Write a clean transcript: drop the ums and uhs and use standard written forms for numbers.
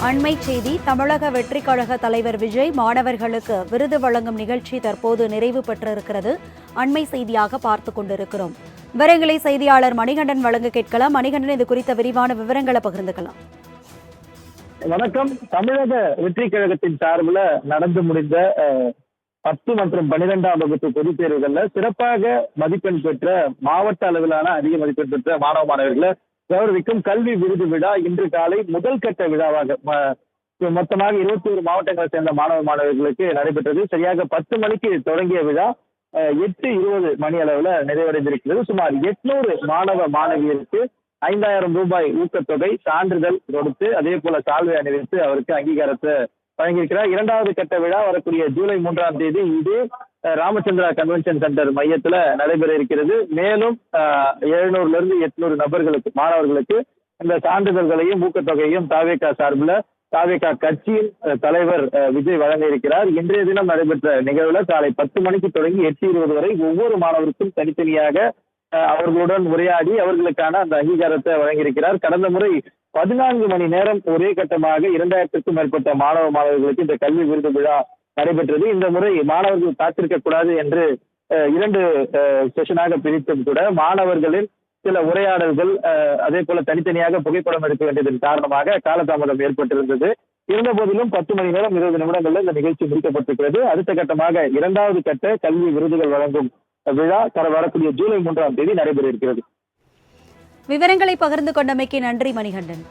அண்மை செய்தி. தமிழக வெற்றிக் கழக தலைவர் விஜய் மாணவர்களுக்கு விருது வழங்கும் நிகழ்ச்சி தற்போது நிறைவு பெற்றிருக்கிறது. அண்மை செய்தியாக பார்த்துக் கொண்டிருக்கிறோம். விவரங்களை செய்தியாளர் மணிகண்டன் வழங்க கேட்கலாம். மணிகண்டன், இது குறித்த விரிவான விவரங்களை பகிர்ந்துக்கலாம். வணக்கம். தமிழக வெற்றிக் கழகத்தின் சார்பில் நடந்து முடிந்த 10 மற்றும் 12ஆம் வகுப்பு பொதுத் தேர்வுகள்ல சிறப்பாக மதிப்பெண் பெற்ற மாவட்ட அளவிலான அதிக மதிப்பெண் பெற்ற மாணவ மாணவர்களை கௌரவிக்கும் கல்வி விருது விழா இன்று காலை முதல் கட்ட விழாவாக மொத்தமாக 21 மாவட்டங்களை சேர்ந்த மாணவ மாணவர்களுக்கு நடைபெற்றது. சரியாக 10 மணிக்கு தொடங்கிய விழா 8:20 மணி அளவுல நிறைவடைந்திருக்கிறது. சுமார் 800 மாணவ மாணவியருக்கு 5000 ரூபாய் ஊக்கத்தொகை, சான்றிதழ் கொடுத்து அதே போல சால்வை அணிவித்து அவருக்கு அங்கீகாரத்தை வழங்கியிருக்கிறார். 2வது கட்ட விழா வரக்கூடிய ஜூலை 3ஆம் தேதி இது ராமச்சந்திரா கன்வென்ஷன் சென்டர் மையத்துல நடைபெற இருக்கிறது. மேலும் 700 இருந்து 800 நபர்களுக்கு, மாணவர்களுக்கு இந்த சான்றிதழ்களையும் ஊக்கத்தொகையும் தாவேகா சார்பில் தாவேகா கட்சியின் தலைவர் விஜய் வழங்க இருக்கிறார். இன்றைய தினம் நடைபெற்ற நிகழ்வுல காலை 10 மணிக்கு தொடங்கி 8:20 வரை ஒவ்வொரு மாணவருக்கும் தனித்தனியாக அவர்களுடன் உரையாடி அவர்களுக்கான அந்த அங்கீகாரத்தை வழங்கியிருக்கிறார். கடந்த முறை 14 மணி நேரம் ஒரே கட்டமாக 2000க்கும் மேற்பட்ட மாணவ மாணவர்களுக்கு இந்த கல்வி விருது விழா நடைபெற்றது. இந்த முறை மாணவர்கள் காத்திருக்க கூடாது என்று 2 செஷனாக பிரித்தும் கூட மாணவர்களின் சில உரையாடல்கள் அதே போல தனித்தனியாக புகைப்படம் எடுக்க வேண்டியதன் காரணமாக காலதாமதம் ஏற்பட்டிருந்தது. இருந்த போதிலும் 10 மணி நேரம் 20 நிமிடங்கள்ல இந்த நிகழ்ச்சி முடிக்கப்பட்டிருக்கிறது. அடுத்த கட்டமாக 2வது கட்ட கல்வி விருதுகள் வழங்கும் விழா வரக்கூடிய ஜூலை 3ஆம் தேதி நடைபெற இருக்கிறது. விவரங்களை பகிர்ந்து கொண்டமைக்கு நன்றி மணிகண்டன்.